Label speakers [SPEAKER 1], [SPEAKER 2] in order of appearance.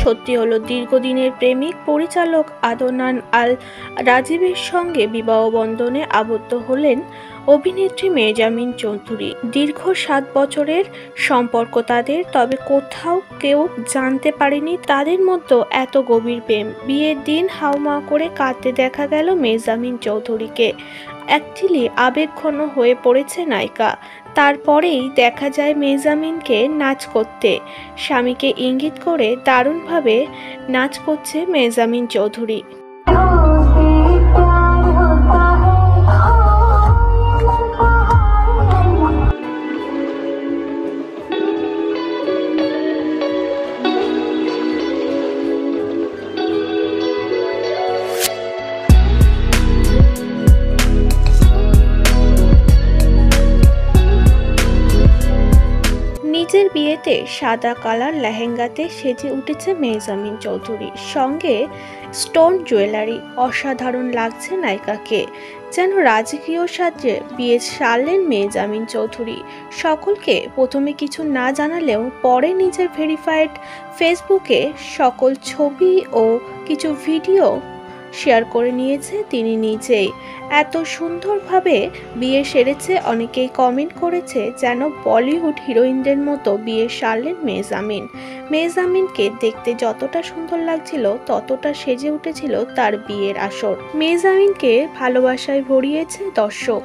[SPEAKER 1] সত্যি হলো দীর্ঘদিনের প্রেমিক পরিচালক আদনান আল রাজীবের সঙ্গে বিবাহ বন্ধনে আবদ্ধ হলেন অভিনেত্রী মেহজাবিন চৌধুরী। দীর্ঘ 7 বছরের সম্পর্ক তাদের, তবে কোথাও কেউ জানতে পারেনি তাদের মধ্যে এত গভীর প্রেম। বিয়ের দিন হাউমাউ করে কাঁদতে দেখা গেল মেহজাবিন চৌধুরীকে। অ্যাকচুয়ালি আবেগঘন হয়ে পড়েছে নায়িকা। তারপরেই দেখা যায় মেহজাবিনকে নাচ করতে। স্বামীকে ইঙ্গিত করে দারুণভাবে নাচ করছে মেহজাবিন চৌধুরী। নিজের বিয়েতে সাদা কালার লেহেঙ্গাতে সেজে উঠেছে মেহজাবিন চৌধুরী, সঙ্গে স্টোন জুয়েলারি। অসাধারণ লাগছে নায়িকাকে, যেন রাজকীয় সাজে বিয়ে সারলেন মেহজাবিন চৌধুরী। সকলকে প্রথমে কিছু না জানালেও পরে নিজের ভেরিফাইড ফেসবুকে সকল ছবি ও কিছু ভিডিও শেয়ার করে নিয়েছে তিনি নিজেই। এত সুন্দরভাবে বিয়ে সেরেছে, অনেকেই কমেন্ট করেছে যেন বলিউড হিরোইনদের মতো বিয়ে সারলেন মেহজাবিন। মেহজাবিনকে দেখতে যতটা সুন্দর লাগছিল ততটা সেজে উঠেছিল তার বিয়ের আসর। মেহজাবিনকে ভালোবাসায় ভরিয়েছে দর্শক।